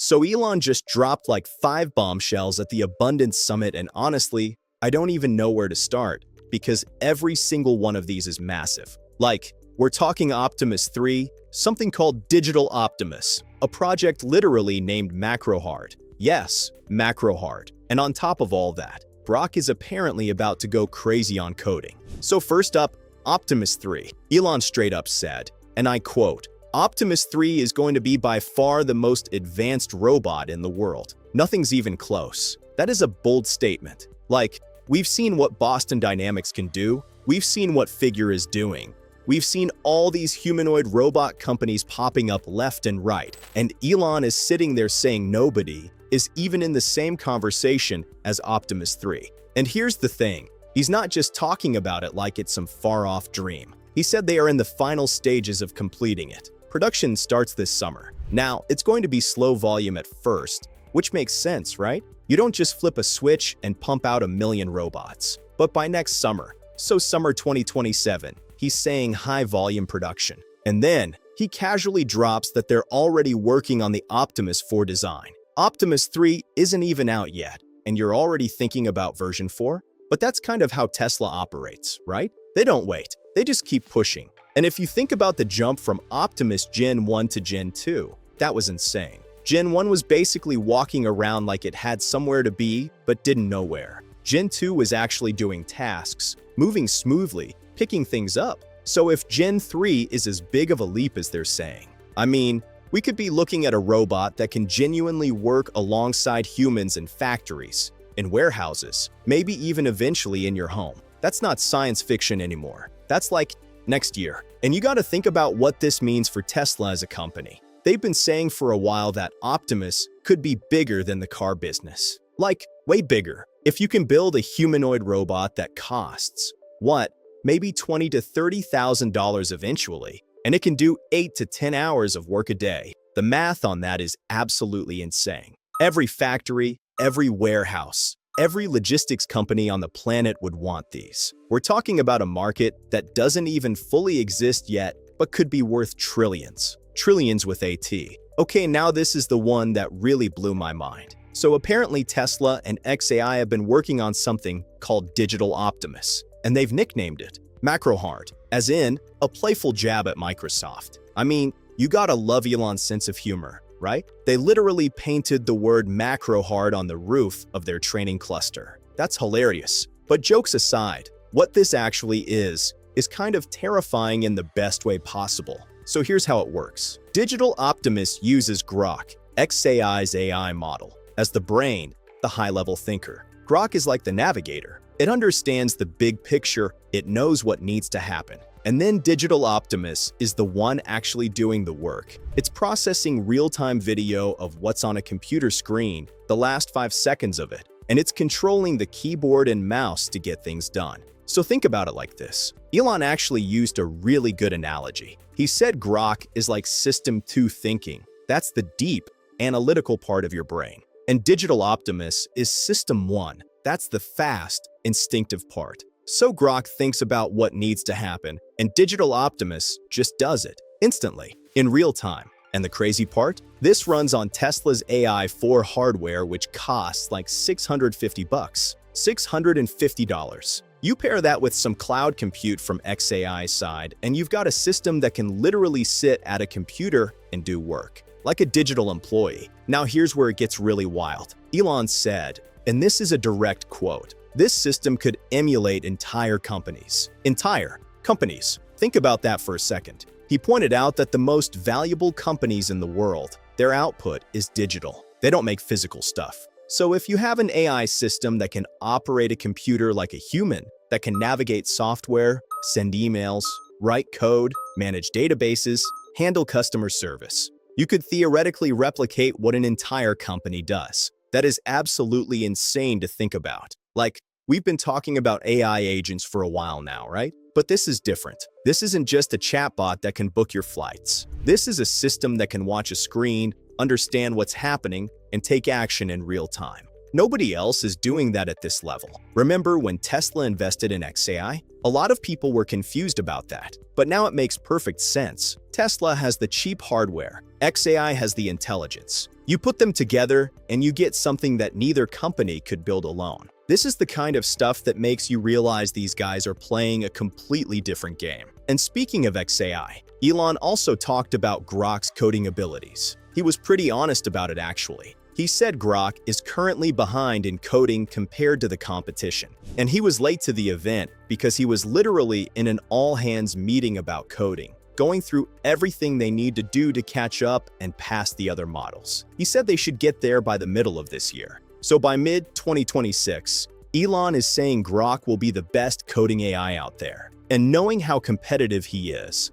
So Elon just dropped like 5 bombshells at the Abundance Summit, and honestly, I don't even know where to start because every single one of these is massive. Like, we're talking Optimus 3, something called Digital Optimus, a project literally named Macrohard. Yes, Macrohard. And on top of all that, Grok is apparently about to go crazy on coding. So first up, Optimus 3. Elon straight up said, and I quote, "Optimus 3 is going to be by far the most advanced robot in the world. Nothing's even close." That is a bold statement. Like, we've seen what Boston Dynamics can do. We've seen what Figure is doing. We've seen all these humanoid robot companies popping up left and right. And Elon is sitting there saying nobody is even in the same conversation as Optimus 3. And here's the thing. He's not just talking about it like it's some far-off dream. He said they are in the final stages of completing it. Production starts this summer. Now, it's going to be slow volume at first, which makes sense, right? You don't just flip a switch and pump out 1,000,000 robots. But by next summer, so summer 2027, he's saying high volume production. And then, he casually drops that they're already working on the Optimus 4 design. Optimus 3 isn't even out yet, and you're already thinking about version 4? But that's kind of how Tesla operates, right? They don't wait, they just keep pushing. And if you think about the jump from Optimus Gen 1 to Gen 2, that was insane. Gen 1 was basically walking around like it had somewhere to be, but didn't know where. Gen 2 was actually doing tasks, moving smoothly, picking things up. So if Gen 3 is as big of a leap as they're saying, I mean, we could be looking at a robot that can genuinely work alongside humans in factories, in warehouses, maybe even eventually in your home. That's not science fiction anymore. That's like next year. And you gotta think about what this means for Tesla as a company. They've been saying for a while that Optimus could be bigger than the car business. Like, way bigger. If you can build a humanoid robot that costs, what, maybe $20,000 to $30,000 eventually, and it can do 8 to 10 hours of work a day. The math on that is absolutely insane. Every factory, every warehouse, every logistics company on the planet would want these. We're talking about a market that doesn't even fully exist yet, but could be worth trillions. Trillions with a T. Okay, now this is the one that really blew my mind. So apparently Tesla and xAI have been working on something called Digital Optimus, and they've nicknamed it Macrohard, as in a playful jab at Microsoft. I mean, you gotta love Elon's sense of humor, right? They literally painted the word Macrohard on the roof of their training cluster. That's hilarious. But jokes aside, what this actually is kind of terrifying in the best way possible. So here's how it works. Digital Optimus uses Grok, xAI's AI model, as the brain, the high-level thinker. Grok is like the navigator. It understands the big picture, it knows what needs to happen. And then Digital Optimus is the one actually doing the work. It's processing real-time video of what's on a computer screen, the last 5 seconds of it, and it's controlling the keyboard and mouse to get things done. So think about it like this. Elon actually used a really good analogy. He said Grok is like System 2 thinking. That's the deep, analytical part of your brain. And Digital Optimus is System 1. That's the fast, instinctive part. So Grok thinks about what needs to happen, and Digital Optimus just does it, instantly, in real time. And the crazy part? This runs on Tesla's AI 4 hardware, which costs like $650. $650. You pair that with some cloud compute from xAI's side, and you've got a system that can literally sit at a computer and do work, like a digital employee. Now here's where it gets really wild. Elon said, and this is a direct quote, "This system could emulate entire companies." Entire companies. Think about that for a second. He pointed out that the most valuable companies in the world, their output is digital. They don't make physical stuff. So if you have an AI system that can operate a computer like a human, that can navigate software, send emails, write code, manage databases, handle customer service, you could theoretically replicate what an entire company does. That is absolutely insane to think about. Like, we've been talking about AI agents for a while now, right? But this is different. This isn't just a chatbot that can book your flights. This is a system that can watch a screen, understand what's happening, and take action in real time. Nobody else is doing that at this level. Remember when Tesla invested in xAI? A lot of people were confused about that, but now it makes perfect sense. Tesla has the cheap hardware, xAI has the intelligence. You put them together and you get something that neither company could build alone. This is the kind of stuff that makes you realize these guys are playing a completely different game. And speaking of XAI, Elon also talked about Grok's coding abilities. He was pretty honest about it actually. He said Grok is currently behind in coding compared to the competition. And he was late to the event because he was literally in an all-hands meeting about coding, going through everything they need to do to catch up and pass the other models. He said they should get there by the middle of this year. So by mid-2026, Elon is saying Grok will be the best coding AI out there. And knowing how competitive he is,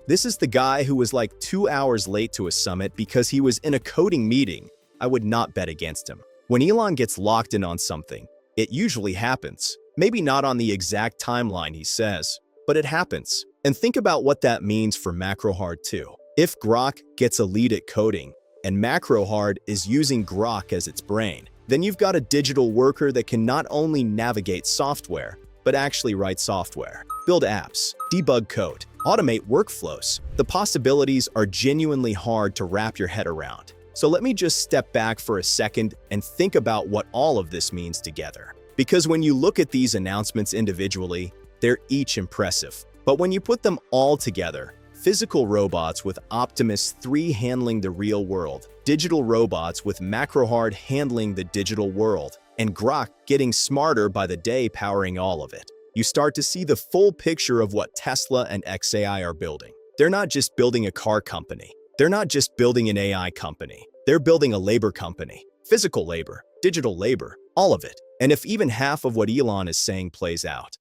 this is the guy who was like 2 hours late to a summit because he was in a coding meeting. I would not bet against him. When Elon gets locked in on something, it usually happens. Maybe not on the exact timeline he says, but it happens. And think about what that means for Macrohard too. If Grok gets a lead at coding, and Macrohard is using Grok as its brain, then you've got a digital worker that can not only navigate software, but actually write software, build apps, debug code, automate workflows. The possibilities are genuinely hard to wrap your head around. So let me just step back for a second and think about what all of this means together. Because when you look at these announcements individually, they're each impressive. But when you put them all together, physical robots with Optimus 3 handling the real world, digital robots with Macrohard handling the digital world, and Grok getting smarter by the day powering all of it, you start to see the full picture of what Tesla and XAI are building. They're not just building a car company. They're not just building an AI company. They're building a labor company. Physical labor, digital labor, all of it. And if even half of what Elon is saying plays out,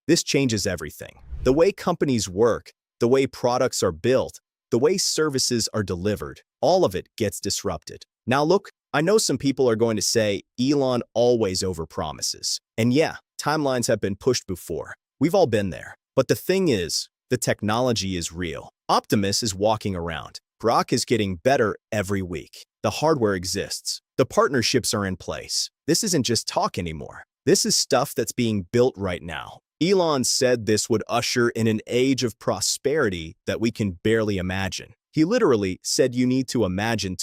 this changes everything. The way companies work, the way products are built, the way services are delivered, all of it gets disrupted. Now look, I know some people are going to say Elon always overpromises. And yeah, timelines have been pushed before. We've all been there. But the thing is, the technology is real. Optimus is walking around. Grok is getting better every week. The hardware exists. The partnerships are in place. This isn't just talk anymore. This is stuff that's being built right now. Elon said this would usher in an age of prosperity that we can barely imagine. He literally said you need to imagine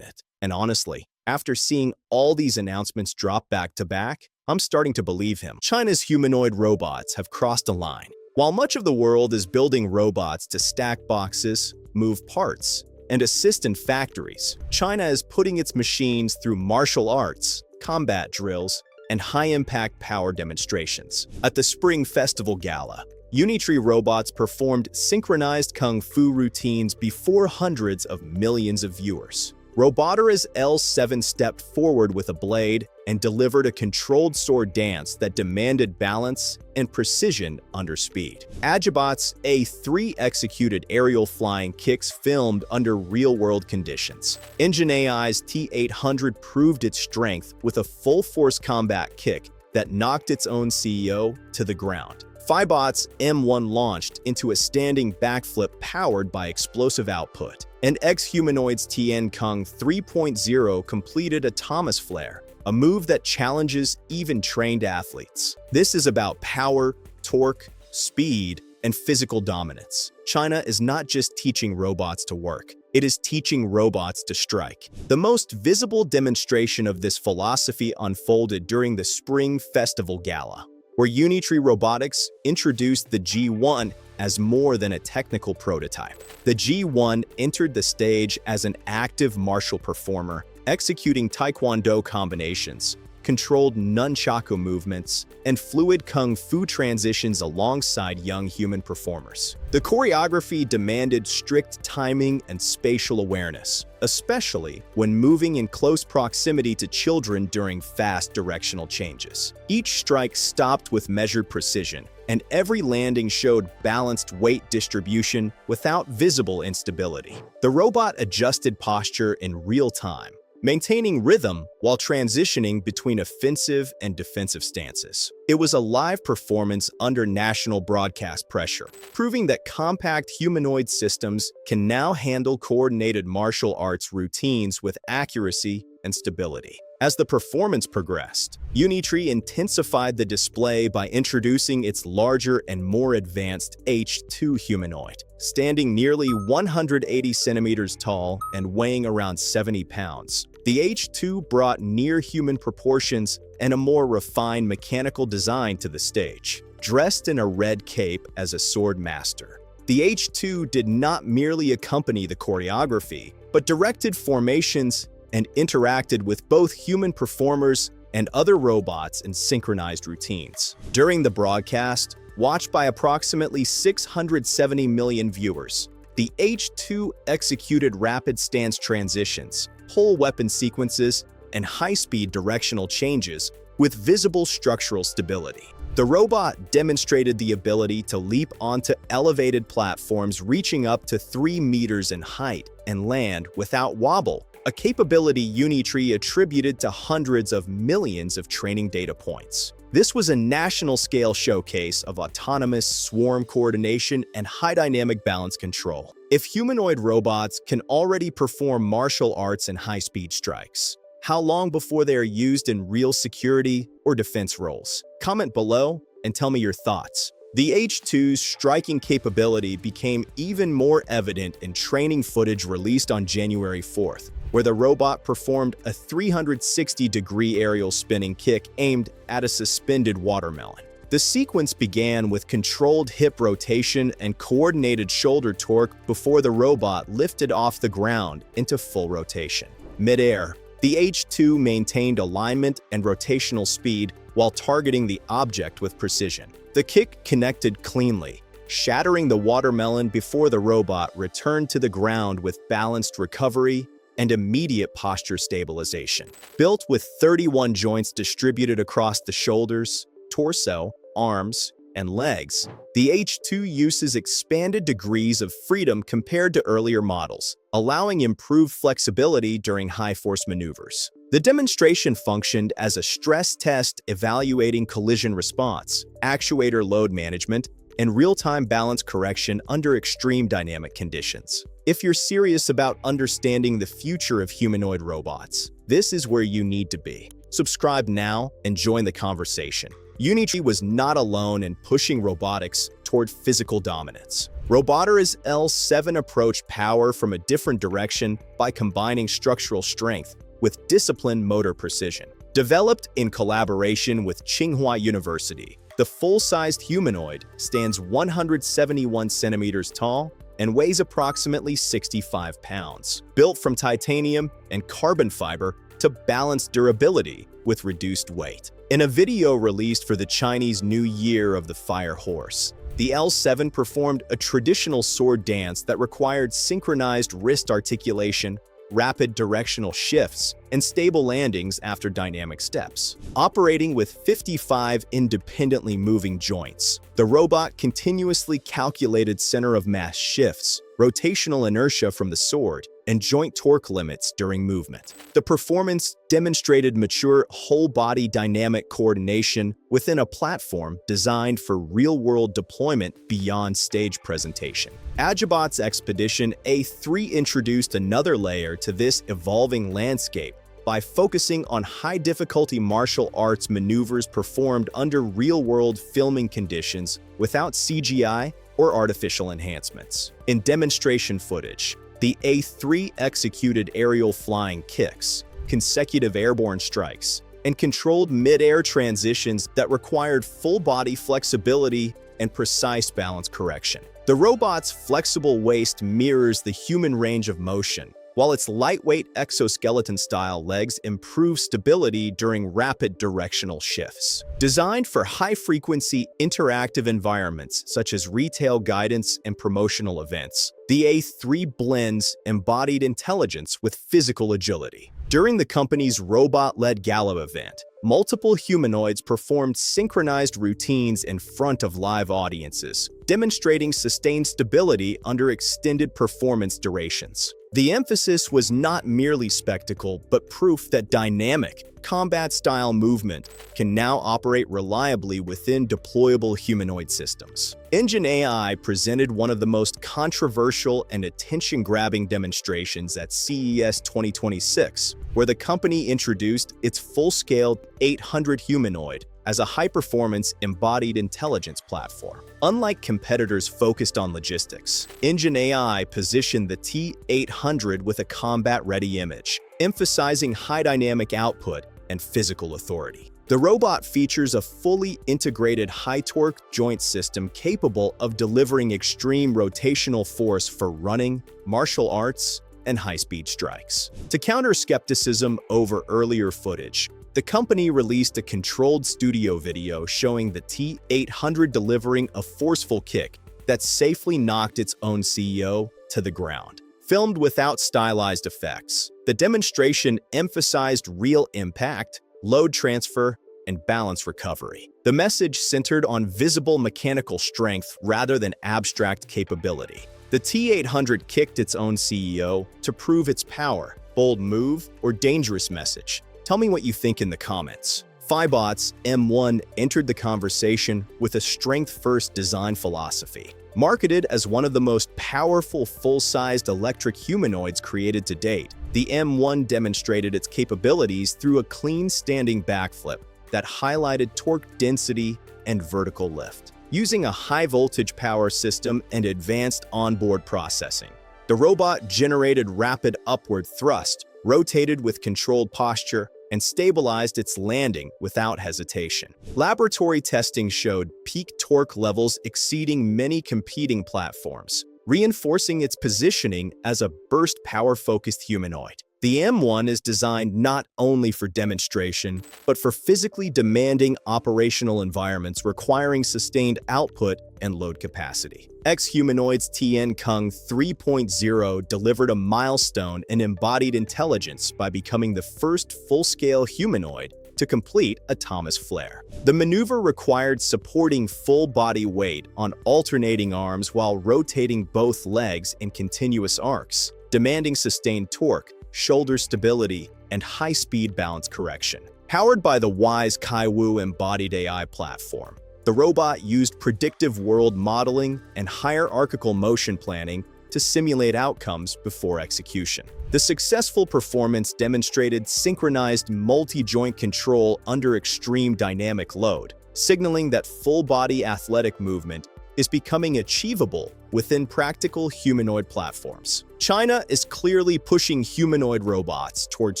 it. And honestly, after seeing all these announcements drop back to back, I'm starting to believe him. China's humanoid robots have crossed a line. While much of the world is building robots to stack boxes, move parts, and assist in factories, China is putting its machines through martial arts, combat drills, and high-impact power demonstrations. At the Spring Festival Gala, Unitree robots performed synchronized kung fu routines before hundreds of millions of viewers. Robotera's L7 stepped forward with a blade and delivered a controlled sword dance that demanded balance and precision under speed. Agibot's A3 executed aerial flying kicks filmed under real-world conditions. Engine AI's T800 proved its strength with a full-force combat kick that knocked its own CEO to the ground. Phibot's M1 launched into a standing backflip powered by explosive output. And X-Humanoid's Tien Kung 3.0 completed a Thomas Flare, a move that challenges even trained athletes. This is about power, torque, speed, and physical dominance. China is not just teaching robots to work, it is teaching robots to strike. The most visible demonstration of this philosophy unfolded during the Spring Festival Gala, where Unitree Robotics introduced the G1 as more than a technical prototype. The G1 entered the stage as an active martial performer, executing taekwondo combinations, controlled nunchaku movements, and fluid kung fu transitions alongside young human performers. The choreography demanded strict timing and spatial awareness, especially when moving in close proximity to children during fast directional changes. Each strike stopped with measured precision, and every landing showed balanced weight distribution without visible instability. The robot adjusted posture in real time, maintaining rhythm while transitioning between offensive and defensive stances. It was a live performance under national broadcast pressure, proving that compact humanoid systems can now handle coordinated martial arts routines with accuracy and stability. As the performance progressed, Unitree intensified the display by introducing its larger and more advanced H2 humanoid, standing nearly 180 centimeters tall and weighing around 70 pounds. The H2 brought near-human proportions and a more refined mechanical design to the stage. Dressed in a red cape as a sword master, the H2 did not merely accompany the choreography, but directed formations and interacted with both human performers and other robots in synchronized routines. During the broadcast, watched by approximately 670 million viewers, the H2 executed rapid stance transitions, whole weapon sequences, and high-speed directional changes with visible structural stability. The robot demonstrated the ability to leap onto elevated platforms reaching up to 3 meters in height and land without wobble, a capability Unitree attributed to hundreds of millions of training data points. This was a national-scale showcase of autonomous swarm coordination and high dynamic balance control. If humanoid robots can already perform martial arts and high-speed strikes, how long before they are used in real security or defense roles? Comment below and tell me your thoughts. The H2's striking capability became even more evident in training footage released on January 4th, where the robot performed a 360-degree aerial spinning kick aimed at a suspended watermelon. The sequence began with controlled hip rotation and coordinated shoulder torque before the robot lifted off the ground into full rotation. Mid-air, the H2 maintained alignment and rotational speed while targeting the object with precision. The kick connected cleanly, shattering the watermelon before the robot returned to the ground with balanced recovery and immediate posture stabilization. Built with 31 joints distributed across the shoulders, torso, arms, and legs, the H2 uses expanded degrees of freedom compared to earlier models, allowing improved flexibility during high-force maneuvers. The demonstration functioned as a stress test evaluating collision response, actuator load management, and real-time balance correction under extreme dynamic conditions. If you're serious about understanding the future of humanoid robots, this is where you need to be. Subscribe now and join the conversation. Unitree was not alone in pushing robotics toward physical dominance. Roboter's L7 approached power from a different direction by combining structural strength with disciplined motor precision. Developed in collaboration with Tsinghua University, the full-sized humanoid stands 171 centimeters tall and weighs approximately 65 pounds. Built from titanium and carbon fiber to balance durability with reduced weight. In a video released for the Chinese New Year of the Fire Horse, the L7 performed a traditional sword dance that required synchronized wrist articulation, rapid directional shifts, and stable landings after dynamic steps. Operating with 55 independently moving joints, the robot continuously calculated center of mass shifts, rotational inertia from the sword, and joint torque limits during movement. The performance demonstrated mature whole-body dynamic coordination within a platform designed for real-world deployment beyond stage presentation. Agibot's Expedition A3 introduced another layer to this evolving landscape by focusing on high-difficulty martial arts maneuvers performed under real-world filming conditions without CGI or artificial enhancements. In demonstration footage, the A3 executed aerial flying kicks, consecutive airborne strikes, and controlled mid-air transitions that required full-body flexibility and precise balance correction. The robot's flexible waist mirrors the human range of motion, while its lightweight exoskeleton-style legs improve stability during rapid directional shifts. Designed for high-frequency interactive environments such as retail guidance and promotional events, the A3 blends embodied intelligence with physical agility. During the company's robot-led gala event, multiple humanoids performed synchronized routines in front of live audiences, demonstrating sustained stability under extended performance durations. The emphasis was not merely spectacle, but proof that dynamic, combat-style movement can now operate reliably within deployable humanoid systems. Engine AI presented one of the most controversial and attention-grabbing demonstrations at CES 2026, where the company introduced its full-scale 800 humanoid as a high-performance embodied intelligence platform. Unlike competitors focused on logistics, Engine AI positioned the T800 with a combat-ready image, emphasizing high dynamic output and physical authority. The robot features a fully integrated high-torque joint system capable of delivering extreme rotational force for running, martial arts, and high-speed strikes. To counter skepticism over earlier footage, the company released a controlled studio video showing the T800 delivering a forceful kick that safely knocked its own CEO to the ground. Filmed without stylized effects, the demonstration emphasized real impact, load transfer, and balance recovery. The message centered on visible mechanical strength rather than abstract capability. The T800 kicked its own CEO to prove its power, bold move, or dangerous message. Tell me what you think in the comments. Fibot's M1 entered the conversation with a strength-first design philosophy. Marketed as one of the most powerful full-sized electric humanoids created to date, the M1 demonstrated its capabilities through a clean standing backflip that highlighted torque density and vertical lift. Using a high-voltage power system and advanced onboard processing, the robot generated rapid upward thrust, rotated with controlled posture, and stabilized its landing without hesitation. Laboratory testing showed peak torque levels exceeding many competing platforms, reinforcing its positioning as a burst power-focused humanoid. The M1 is designed not only for demonstration, but for physically demanding operational environments requiring sustained output and load capacity. Ex-Humanoid's Tien Kung 3.0 delivered a milestone in embodied intelligence by becoming the first full-scale humanoid to complete a Thomas flare. The maneuver required supporting full body weight on alternating arms while rotating both legs in continuous arcs, demanding sustained torque, shoulder stability, and high-speed balance correction. Powered by the WISE Kaiwu embodied AI platform, the robot used predictive world modeling and hierarchical motion planning to simulate outcomes before execution. The successful performance demonstrated synchronized multi-joint control under extreme dynamic load, signaling that full-body athletic movement is becoming achievable within practical humanoid platforms. China is clearly pushing humanoid robots towards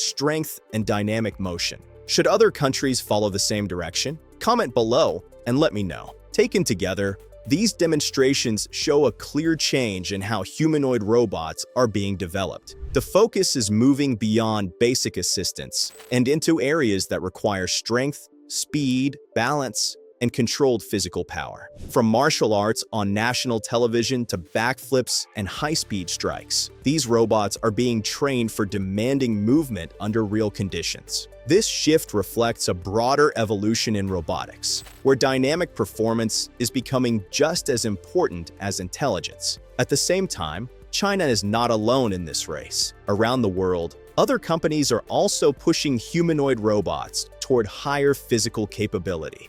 strength and dynamic motion. Should other countries follow the same direction? Comment below and let me know. Taken together, these demonstrations show a clear change in how humanoid robots are being developed. The focus is moving beyond basic assistance and into areas that require strength, speed, balance, and controlled physical power. From martial arts on national television to backflips and high-speed strikes, these robots are being trained for demanding movement under real conditions. This shift reflects a broader evolution in robotics, where dynamic performance is becoming just as important as intelligence. At the same time, China is not alone in this race. Around the world, other companies are also pushing humanoid robots toward higher physical capability.